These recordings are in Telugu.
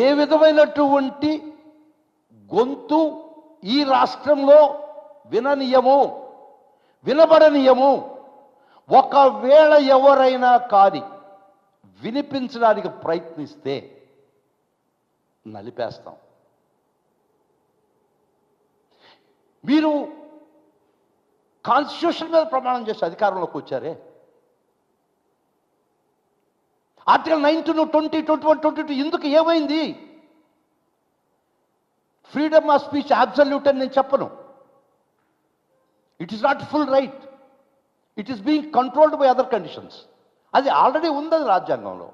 ఏ విధమైనటువంటి గొంతు ఈ రాష్ట్రంలో విననీయము, వినబడనీయము. ఒకవేళ ఎవరైనా కానీ వినిపించడానికి ప్రయత్నిస్తే నలిపేస్తాం. మీరు కాన్స్టిట్యూషన్ మీద ప్రమాణం చేసి అధికారంలోకి వచ్చారే. ఆర్టికల్ 19, 20, 21, 22 ఎందుకు ఏమైంది? ఫ్రీడమ్ ఆఫ్ స్పీచ్ అబ్సల్యూట్ అని నేను చెప్పను. It is not full right. It is being controlled by other conditions. అది ఆల్రెడీ ఉంది రాజ్యాంగంలో.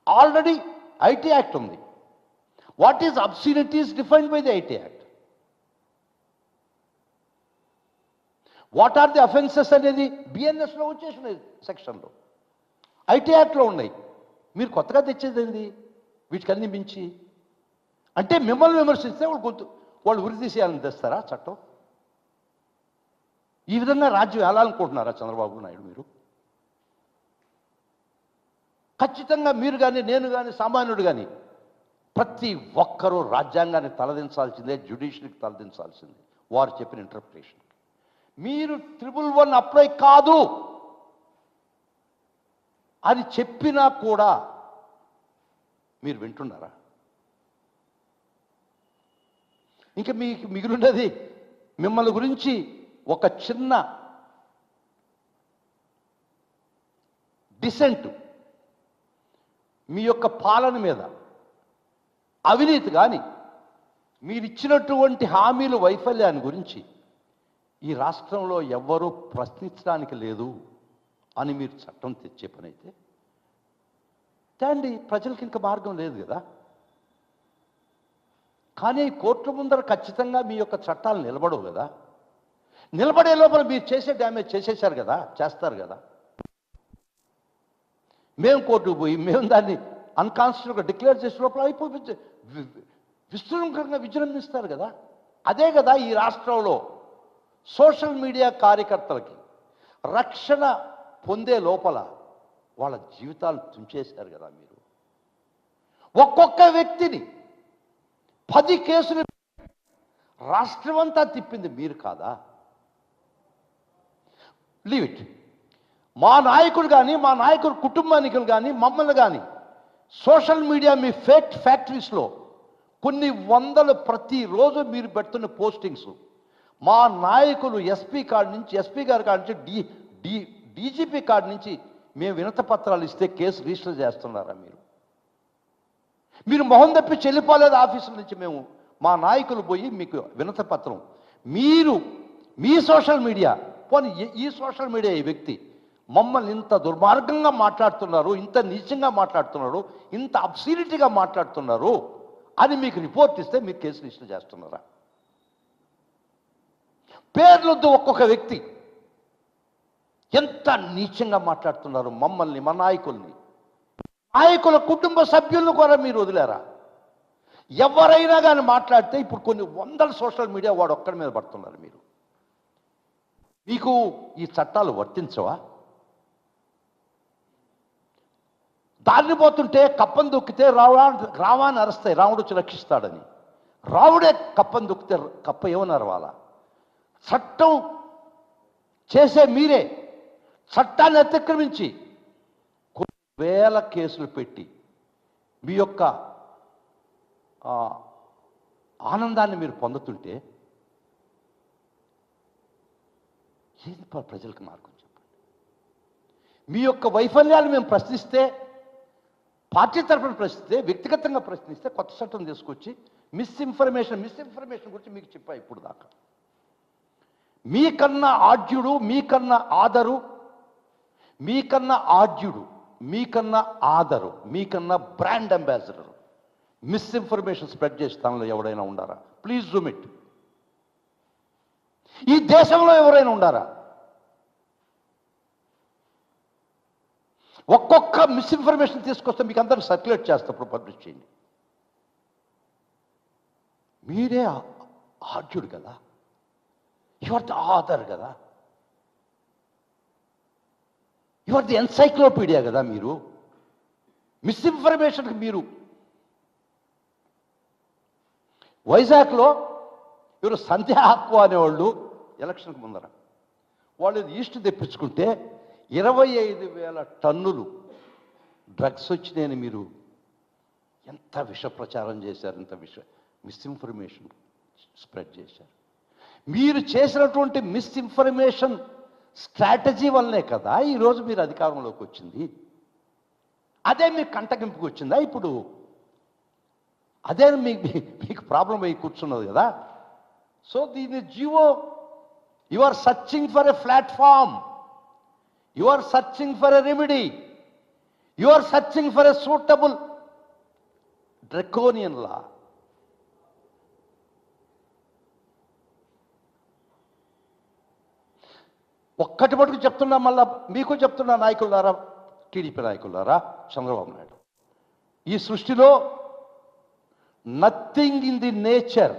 ఆల్రెడీ ఐటీ యాక్ట్ ఉంది. What is obscenity is defined by the IT act. What are the offences అనేది బిఎన్ఎస్లో వచ్చేసినాయి సెక్షన్లో, ఐటీ యాక్ట్లో ఉన్నాయి. మీరు కొత్తగా తెచ్చేది వీటికన్నీ మించి. అంటే మిమ్మల్ని విమర్శిస్తే వాళ్ళు ఉరి తీసేయాలని తెస్తారా చట్టం? ఈ విధంగా రాజ్యం వెళ్ళాలనుకుంటున్నారా చంద్రబాబు నాయుడు మీరు? ఖచ్చితంగా మీరు కానీ, నేను కానీ, సామాన్యుడు కానీ ప్రతి ఒక్కరూ రాజ్యాంగాన్ని తలదించాల్సిందే, జ్యుడిషియరీకి తలదించాల్సిందే వారు చెప్పిన ఇంటర్ప్రిటేషన్. మీరు 111 అప్లై కాదు అని చెప్పినా కూడా మీరు వింటున్నారా? ఇంకా మీకు మిగిలినది మిమ్మల్ని గురించి ఒక చిన్న డిసెంట్, మీ యొక్క పాలన మీద అవినీతి కానీ, మీరు ఇచ్చినటువంటి హామీలు వైఫల్యాన్ని గురించి ఈ రాష్ట్రంలో ఎవ్వరూ ప్రశ్నించడానికి లేదు అని మీరు చట్టం తెచ్చే పని అయితే తేండి. ప్రజలకు ఇంకా మార్గం లేదు కదా. కానీ కోర్టు ముందర ఖచ్చితంగా మీ యొక్క చట్టాలు నిలబడవు కదా. నిలబడే లోపల మీరు చేసే డ్యామేజ్ చేసేశారు కదా, చేస్తారు కదా. మేము కోర్టుకు పోయి మేము దాన్ని అన్కాన్స్టిట్యూషనల్గా డిక్లేర్ చేసే లోపల అయిపోయి విస్తృతంగా విజృంభిస్తారు కదా. అదే కదా ఈ రాష్ట్రంలో సోషల్ మీడియా కార్యకర్తలకి రక్షణ పొందే లోపల వాళ్ళ జీవితాలు తుంచేశారు కదా మీరు. ఒక్కొక్క వ్యక్తిని 10 కేసులు రాష్ట్రమంతా తిప్పింది మీరు కాదా? Leave it. మా నాయకుడు కానీ, మా నాయకుడు కుటుంబానికి కానీ, మమ్మల్ని కానీ సోషల్ మీడియా మీ ఫేక్ ఫ్యాక్టరీస్లో కొన్ని వందలు ప్రతిరోజు మీరు పెడుతున్న పోస్టింగ్స్, మా నాయకులు ఎస్పీ గారి కాడి నుంచి డీజీపీ కాడి నుంచి మేము వినతి పత్రాలు ఇస్తే కేసు రిజిస్టర్ చేస్తున్నారా మీరు? మీరు మొహం తప్పి చెల్లిపోలేదు ఆఫీసుల నుంచి. మేము మా నాయకులు పోయి మీకు వినతి పత్రం, మీరు మీ సోషల్ మీడియా పోనీ ఈ సోషల్ మీడియా ఈ వ్యక్తి మమ్మల్ని ఇంత దుర్మార్గంగా మాట్లాడుతున్నారు, ఇంత నీచంగా మాట్లాడుతున్నారు, ఇంత అబ్సీనిటీగా మాట్లాడుతున్నారు అని మీకు రిపోర్ట్ ఇస్తే మీరు కేసు రిజిస్టర్ చేస్తున్నారా? పేర్లొద్దు, ఒక్కొక్క వ్యక్తి ఎంత నీచంగా మాట్లాడుతున్నారు మమ్మల్ని, మా నాయకుల్ని, నాయకుల కుటుంబ సభ్యులను కూడా మీరు వదిలేరా? ఎవరైనా కానీ మాట్లాడితే ఇప్పుడు కొన్ని వందల సోషల్ మీడియా వాడు ఒక్కడి మీద పడుతున్నారు. మీకు ఈ చట్టాలు వర్తించవా? దారిని పోతుంటే కప్పం దొక్కితే రావాన్ని అరుస్తాయి, రాముడు వచ్చి రక్షిస్తాడని. రావుడే కప్పం దొక్కితే కప్ప ఏమని అరవాలా? చట్టం చేసే మీరే చట్టాన్ని అతిక్రమించి కొన్ని వేల కేసులు పెట్టి మీ యొక్క ఆనందాన్ని మీరు పొందుతుంటే ఏది ప్రజలకు మార్గం చెప్పండి? మీ యొక్క వైఫల్యాలు మేము ప్రశ్నిస్తే, పార్టీ తరఫున ప్రశ్నిస్తే, వ్యక్తిగతంగా ప్రశ్నిస్తే కొత్త చట్టం తీసుకొచ్చి మిస్ఇన్ఫర్మేషన్ గురించి మీకు చెప్పా ఇప్పుడు దాకా. మీకన్నా ఆద్యుడు, మీకన్నా ఆదరు, మీకన్నా ఆద్యుడు, మీకన్నా ఆదరు, మీకన్నా బ్రాండ్ అంబాసిడర్ మిస్ఇన్ఫర్మేషన్ స్ప్రెడ్ చేసే స్థానంలో ఎవరైనా ఉండారా? Please Zoom it. ఈ దేశంలో ఎవరైనా ఉండారా? ఒక్కొక్క మిస్ఇన్ఫర్మేషన్ తీసుకొస్తే మీకు అందరూ సర్క్యులేట్ చేస్తప్పుడు పబ్లిష్ చేయండి. మీరే ఆద్యుడు కదా, యు ఆర్ ది ఆథర్ కదా, యు ఆర్ ది ఎన్సైక్లోపీడియా కదా. మీరు మిస్ఇన్ఫర్మేషన్కి మీరు వైజాగ్లో ఎవరు సంధ్యా హక్కు అనేవాళ్ళు ఎలక్షన్కి ముందర వాళ్ళు ఈస్ట్ తెప్పించుకుంటే 25,000 టన్నులు డ్రగ్స్ వచ్చినాయని మీరు ఎంత విష ప్రచారం చేశారు, ఎంత మిస్ఇన్ఫర్మేషన్ స్ప్రెడ్ చేశారు. మీరు చేసినటువంటి మిస్ఇన్ఫర్మేషన్ స్ట్రాటజీ వల్లనే కదా ఈరోజు మీరు అధికారంలోకి వచ్చింది. అదే మీకు కంటగింపుకి వచ్చిందా ఇప్పుడు? అదే మీకు ప్రాబ్లం అయ్యి కూర్చున్నది కదా. సో దీని GO you are searching for a platform, you are searching for a remedy, you are searching for a suitable draconian law. ఒక్కటి మటుకు చెప్తున్నా, మళ్ళా మీకు చెప్తున్నా నాయకులారా, టీడీపీ నాయకులారా, చంద్రబాబు నాయుడు, ఈ సృష్టిలో nothing in the nature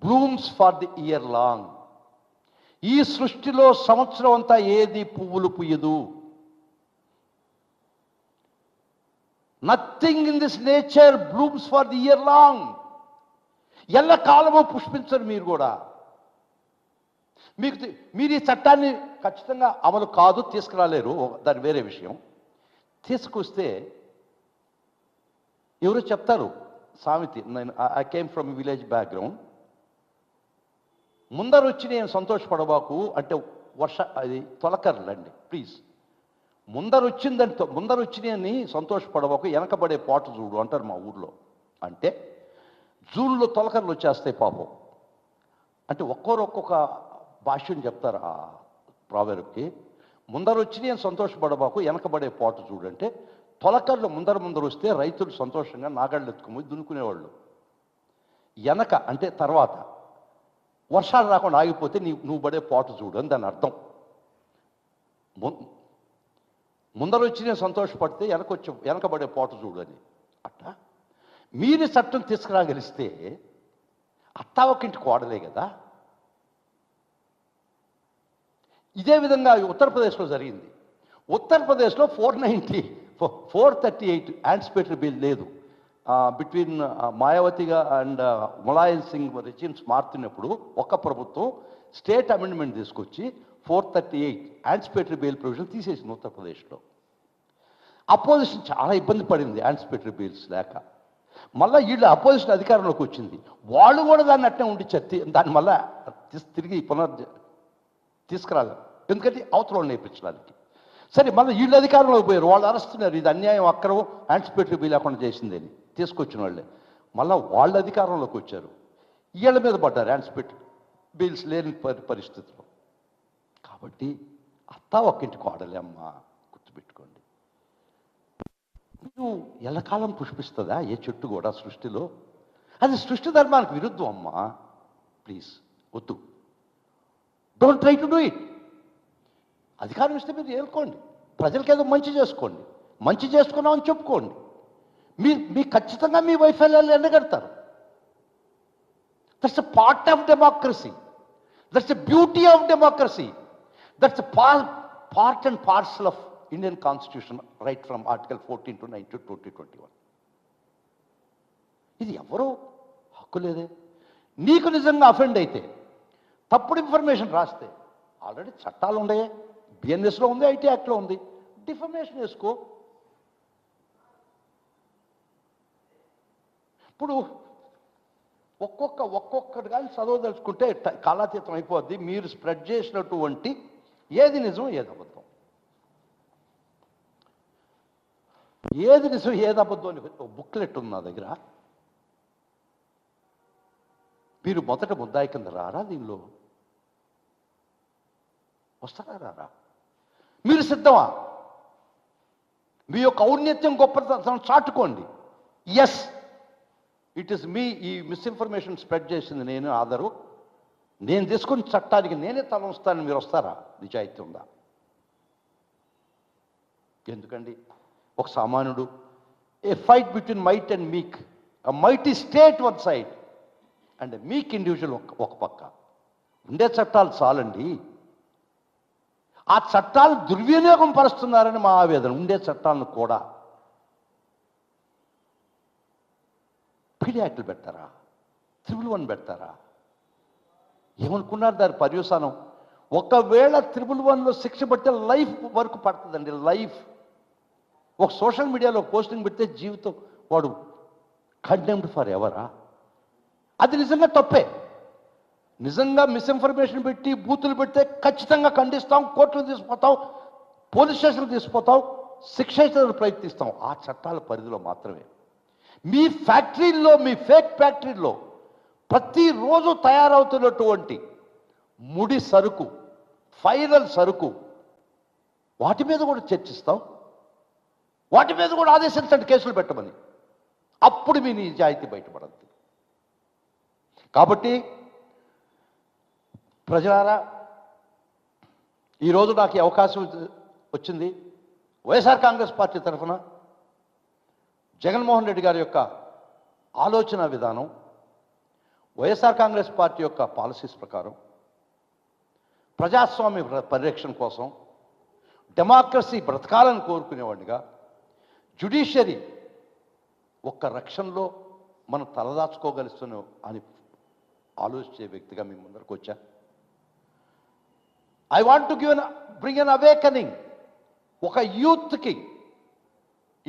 blooms for the year long. ఈ సృష్టిలో సంవత్సరం అంతా ఏది పువ్వులు పుయ్యదు. Nothing in this nature blooms for the year long. ఎల్లకాలము పుష్పించరు మీరు కూడా. మీరు ఈ చట్టాన్ని ఖచ్చితంగా అమలు కాదు, తీసుకురాలేరు, దాని వేరే విషయం. తీసుకొస్తే ఎవరు చెప్తారు సామెతి, I came from village background, ముందర వచ్చి నేను సంతోషపడబాకు అంటే అది తొలకర్లండి ప్లీజ్. ముందర వచ్చినాయని సంతోషపడబాకు, వెనకబడే పాటు చూడు అంటారు మా ఊర్లో. అంటే జూన్లో తొలకర్లు వచ్చేస్తాయి పాపం. అంటే ఒక్కొక్క భాష్యం చెప్తారు ఆ ప్రావెర్బ్కి. ముందర వచ్చి నేను సంతోషపడబాకు, వెనకబడే పాటు చూడంటే తొలకర్లు ముందర వస్తే రైతులు సంతోషంగా నాగళ్ళు ఎత్తుకుపోయి దున్నుకునేవాళ్ళు. వెనక అంటే తర్వాత వర్షాలు రాకుండా ఆగిపోతే నువ్వు పడే పాటు చూడు అని దాని అర్థం. ముందర వచ్చి నేను సంతోషపడితే వెనకబడే పాటు చూడు అని. అట్లా మీరు చట్టం తీసుకురాగలిస్తే అత్తా ఒకింటి కోడలే కదా. ఇదే విధంగా ఉత్తరప్రదేశ్లో జరిగింది. ఉత్తరప్రదేశ్లో 438 యాంటిసిపేటరీ బిల్ లేదు. బిట్వీన్ మాయావతిగా అండ్ ములాయం సింగ్ రెజిమ్స్ మారుతున్నప్పుడు ఒక్క ప్రభుత్వం స్టేట్ అమెండ్మెంట్ తీసుకొచ్చి 438 యాంటిసిపేటరీ బెయిల్ ప్రొవిజన్ తీసేసింది ఉత్తరప్రదేశ్లో. అపోజిషన్ చాలా ఇబ్బంది పడింది యాంటిసిపేటరీ బెయిల్స్ లేక. మళ్ళీ వీళ్ళు అపోజిషన్ అధికారంలోకి వచ్చింది, వాళ్ళు కూడా దాన్ని అట్నే ఉండి దాన్ని మళ్ళీ తిరిగి తీసుకురాలేదు, ఎందుకంటే అవతల నేర్పించడానికి. సరే మళ్ళీ వీళ్ళు అధికారంలోకి పోయారు, వాళ్ళు అరుస్తున్నారు ఇది అన్యాయం, అక్రమం, యాంటిసిపేటరీ బిల్ లేకుండా చేసిందని తీసుకొచ్చిన వాళ్ళే. మళ్ళీ వాళ్ళ అధికారంలోకి వచ్చారు, వీళ్ళ మీద పడ్డారు యాంటిసిపేటరీ బిల్స్ లేని పరిస్థితుల్లో. కాబట్టి అత్తా ఒక్కింటి కోడలే అమ్మ, గుర్తుపెట్టుకోండి. మీరు ఎల్లకాలం పుష్పిస్తుందా ఏ చెట్టు కూడా సృష్టిలో? అది సృష్టి ధర్మానికి విరుద్ధం అమ్మా, ప్లీజ్ వద్దు, don't try to do it. అధికారం ఇస్తే మీరు ఏలుకోండి, ప్రజలకి ఏదో మంచి చేసుకోండి, మంచి చేసుకున్నామని చెప్పుకోండి. మీ ఖచ్చితంగా మీ వైఫల్యాలు ఎండగడతారు. That's a part of democracy, that's a beauty of democracy, that's a part and parcel of Indian constitution right from article 14 to 9 to 2021. ఇది ఎవరో హక్కు లేదే. నీకు నిజంగా అఫెండ్ అయితే, తప్పుడు ఇన్ఫర్మేషన్ రాస్తే, ఆల్రెడీ చట్టాలు ఉన్నాయే, బిఎన్ఎస్లో ఉంది, ఐటీ యాక్ట్లో ఉంది, డిఫమేషన్ వేసుకో. ఇప్పుడు ఒక్కొక్కటి కానీ చదవదలుచుకుంటే కాలాతీతం అయిపోద్ది. మీరు స్ప్రెడ్ చేసినటువంటి ఏది నిజం ఏది అబద్ధం, ఏది నిజం ఏది అబద్ధం అని బుక్లెట్ ఉంది నా దగ్గర. మీరు మొదట ముద్దాయి కింద రారా? దీనిలో వస్తారా రారా? మీరు సిద్ధమా? మీ యొక్క ఔన్నత్యం గొప్పతనం చాటుకోండి. ఎస్, ఇట్ ఈస్ మీ. ఈ మిస్ఇన్ఫర్మేషన్ స్ప్రెడ్ చేసింది నేను, ఆధారు నేను తీసుకుని చట్టానికి నేనే తల ఉంచుతానని మీరు వస్తారా? నిజాయితీ ఉందా? ఎందుకండి ఒక సామాన్యుడు, ఏ ఫైట్ బిట్వీన్ మైట్ అండ్ మీక్, అ mighty state one side and మీక్ ఇండివిజువల్ ఒక పక్క. ఉండే చట్టాలు చాలండి. ఆ చట్టాలు దుర్వినియోగం పరుస్తున్నారని మా ఆవేదన. ఉండే చట్టాలను కూడా పీడీ యాక్టులు పెట్టారా? 311 పెడతారా? ఏమనుకున్నారు దాని పర్యవసానం? ఒకవేళ 311లో శిక్ష పడితే లైఫ్ వరకు పడుతుందండి, లైఫ్. ఒక సోషల్ మీడియాలో పోస్టింగ్ పెడితే జీవితం, వాడు కండెమ్డ్ ఫర్ ఎవరా? అది నిజంగా తప్పే. నిజంగా మిస్ఇన్ఫర్మేషన్ పెట్టి బూతులు పెడితే ఖచ్చితంగా ఖండిస్తాం, కోర్టులు తీసుకుపోతాం, పోలీస్ స్టేషన్కి తీసుకుపోతాం, శిక్ష ప్రయత్నిస్తాం. ఆ చట్టాల పరిధిలో మాత్రమే. మీ ఫ్యాక్టరీల్లో, మీ ఫేక్ ఫ్యాక్టరీల్లో ప్రతిరోజు తయారవుతున్నటువంటి ముడి సరుకు, ఫైనల్ సరుకు, వాటి మీద కూడా చర్చిస్తాం, వాటి మీద కూడా ఆదేశించండి కేసులు పెట్టమని. అప్పుడు మీ నిజాయితీ బయటపడద్దు. కాబట్టి ప్రజలారా, ఈరోజు నాకు ఈ అవకాశం వచ్చింది. వైఎస్ఆర్ కాంగ్రెస్ పార్టీ తరఫున జగన్మోహన్ రెడ్డి గారి యొక్క ఆలోచన విధానం, వైఎస్ఆర్ కాంగ్రెస్ పార్టీ యొక్క పాలసీస్ ప్రకారం ప్రజాస్వామ్య పరిరక్షణ కోసం, డెమోక్రసీ బ్రతకాలని కోరుకునేవాడిగా, జ్యుడిషియరీ ఒక్క రక్షణలో మనం తలదాచుకోగలుగుతున్నాం అని ఆలోచించే వ్యక్తిగా మీ ముందరకు వచ్చా. I want to bring an awakening. ఒక యూత్కి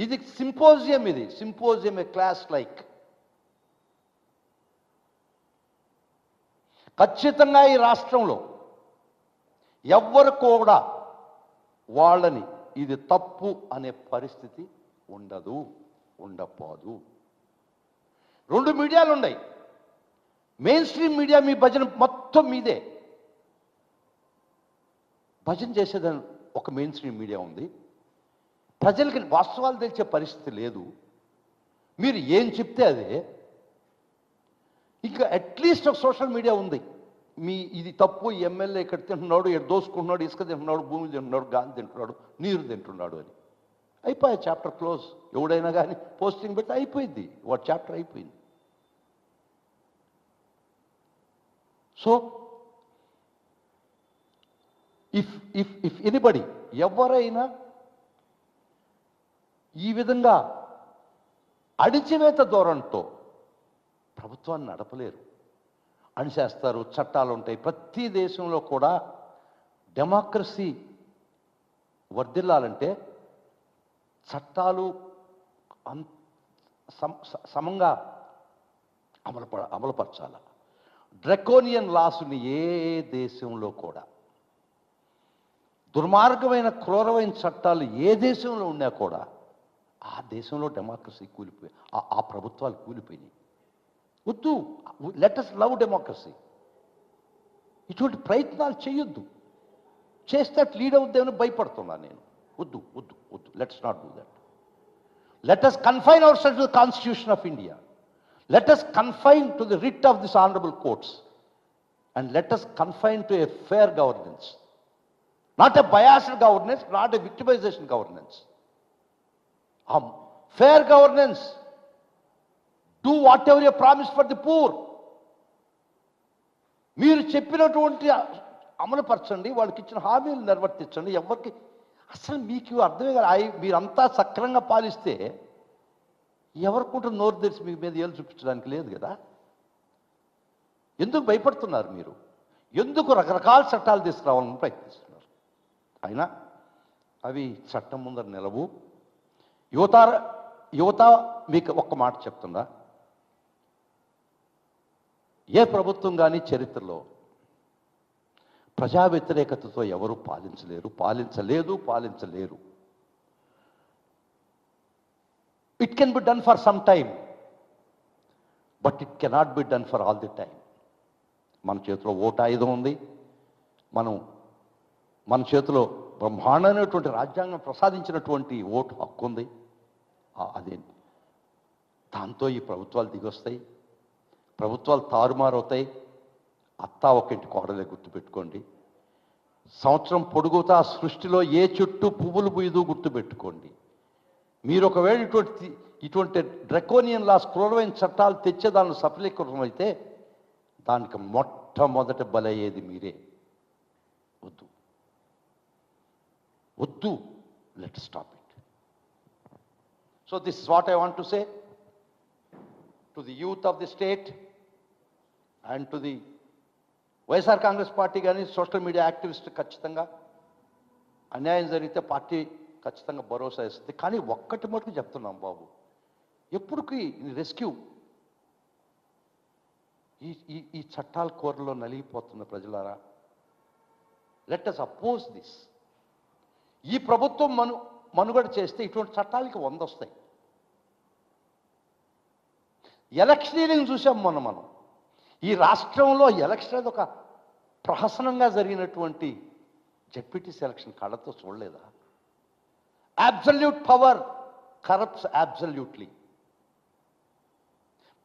ఇది సింపోజియం, ఇది సింపోజియం, ఏ క్లాస్ లైక్. ఖచ్చితంగా ఈ రాష్ట్రంలో ఎవ్వరు కూడా వాళ్ళని ఇది తప్పు అనే పరిస్థితి ఉండదు, ఉండపోదు. 2 మీడియాలు ఉన్నాయి. మెయిన్ స్ట్రీమ్ మీడియా మీ భజన మొత్తం మీదే. భజన చేసేదని ఒక మెయిన్ స్ట్రీమ్ మీడియా ఉంది. ప్రజలకి వాస్తవాలు తెలిసే పరిస్థితి లేదు. మీరు ఏం చెప్తే అదే. ఇంకా అట్లీస్ట్ ఒక సోషల్ మీడియా ఉంది. మీ ఇది తప్పు, ఎమ్మెల్యే ఇక్కడ తింటున్నాడు, ఇక్కడ దోసుకుంటున్నాడు, ఇసుక తింటున్నాడు, భూములు తింటున్నాడు, గాలి తింటున్నాడు, నీరు తింటున్నాడు అని. అయిపోయాయి, చాప్టర్ క్లోజ్. ఎవడైనా కానీ పోస్టింగ్ పెడితే అయిపోయింది, వాడు చాప్టర్ అయిపోయింది. సో ఇఫ్ ఎనీబడి, ఎవరైనా ఈ విధంగా అణిచివేత ధోరణితో ప్రభుత్వాన్ని నడపలేరు. అణిచేస్తారు, చట్టాలు ఉంటాయి. ప్రతి దేశంలో కూడా డెమోక్రసీ వర్ధిల్లాలంటే చట్టాలు సమంగా అమలుపరచాల. డ్రకోనియన్ లాస్ని ఏ దేశంలో కూడా, దుర్మార్గమైన క్రూరమైన చట్టాలు ఏ దేశంలో ఉన్నా కూడా ఆ దేశంలో డెమోక్రసీ కూలిపోయి, ఆ ప్రభుత్వాలు కూలిపోయినాయి. వద్దు, లెట్ us లవ్ డెమోక్రసీ. ఇటువంటి ప్రయత్నాలు చేయొద్దు. చేస్తే లీడ్ అవుద్దేమని భయపడుతున్నాను నేను. వద్దు వద్దు వద్దు, let's not do that. Let us confine our selves to the constitution of India. Let us confine to the writ of this honourable courts. And let us confine to a fair governance. Not a biased governance, not a victimization governance. Fair governance. Do whatever you promised for the poor. మీరు చెప్పినటువంటి అమలుపరచండి, వాళ్ళకి ఇచ్చిన హామీలు నిర్వర్తించండి. ఎవరికి అసలు మీకు అర్థమే కాదు. మీరంతా సక్రమంగా పాలిస్తే ఎవరికి నోరు తెరిచి మీ మీద ఏళ్ళు చూపించడానికి లేదు కదా. ఎందుకు భయపడుతున్నారు మీరు? ఎందుకు రకరకాల చట్టాలు తీసుకురావాలని ప్రయత్నిస్తున్నారు? అయినా అవి చట్టం ముందర నిలవు. యువత మీకు ఒక్క మాట చెప్తుందా, ఏ ప్రభుత్వం కానీ చరిత్రలో ప్రజా వ్యతిరేకతతో ఎవరు పాలించలేరు. It can be done for some time, but it cannot be done for all the time. మన చేతిలో ఓటు ఆయుధం ఉంది. మన చేతిలో బ్రహ్మాండమైనటువంటి రాజ్యాంగం ప్రసాదించినటువంటి ఓటు హక్కు ఉంది. అదే దాంతో ఈ ప్రభుత్వాలు దిగొస్తాయి, ప్రభుత్వాలు తారుమారవుతాయి. అత్తా ఒక ఇంటి కోడలే, గుర్తుపెట్టుకోండి. సంవత్సరం పొడుగుతా సృష్టిలో ఏ చెట్టు పువ్వులు పూయదు, గుర్తుపెట్టుకోండి. మీరు ఒకవేళ ఇటువంటి డ్రకోనియన్ లాస్, క్రూరమైన చట్టాలు తెచ్చే దానిలో సఫలీకృతం అయితే దానికి మొట్టమొదట బలయ్యేది మీరే. వద్దు, let stop it. So this is what I want to say to the youth of the state. And to the YSR Congress party కానీ సోషల్ మీడియా యాక్టివిస్ట్ ఖచ్చితంగా అన్యాయం జరిగితే పార్టీ ఖచ్చితంగా భరోసా ఇస్తుంది. కానీ ఒక్కటి మటుకు చెప్తున్నాం బాబు, ఎప్పుడుకి రెస్క్యూ ఈ ఈ ఈ చట్టాల కోరలో నలిగిపోతున్న ప్రజలారా, లెట్ అస్ అపోజ్ దిస్. ఈ ప్రభుత్వం మనుగడ చేస్తే ఇటువంటి చట్టాలకి 100 వస్తాయి. ఎలక్షనీరింగ్ చూసాం మనం ఈ రాష్ట్రంలో ఎలక్షన్ అనేది ఒక ప్రహసనంగా జరిగినటువంటి జెడ్పీటీసీ ఎలక్షన్ కళ్ళతో చూడలేదా? Absolute power corrupts absolutely.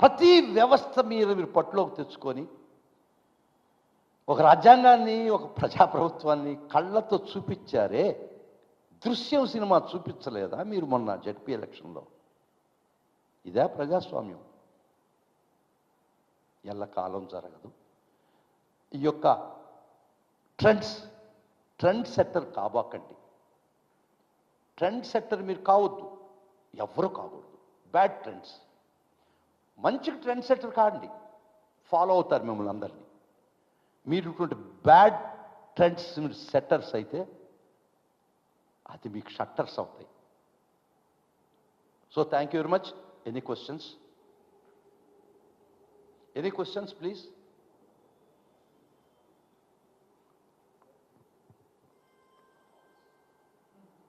ప్రతి వ్యవస్థ మీరు పట్టులోకి తెచ్చుకొని ఒక రాజ్యాంగాన్ని, ఒక ప్రజాప్రభుత్వాన్ని కళ్ళతో చూపించారే, దృశ్యం సినిమా చూపించలేదా మీరు మొన్న జెడ్పీ ఎలక్షన్లో? ఇదే ప్రజాస్వామ్యం. ఎల్లకాలం జరగదు. ఈ యొక్క ట్రెండ్ సెట్టర్ కాబోకండి. ట్రెండ్ సెట్టర్ మీరు కావద్దు, ఎవరు కాకూడదు. బ్యాడ్ ట్రెండ్స్, మంచి ట్రెండ్ సెట్టర్ కాండి, ఫాలో అవుతారు మిమ్మల్ని అందరినీ. మీరు ఇటువంటి బ్యాడ్ ట్రెండ్స్ మీరు సెట్టర్స్ అయితే అది మీకు షట్టర్స్ అవుతాయి. So thank you very much. Any questions? Any questions, please?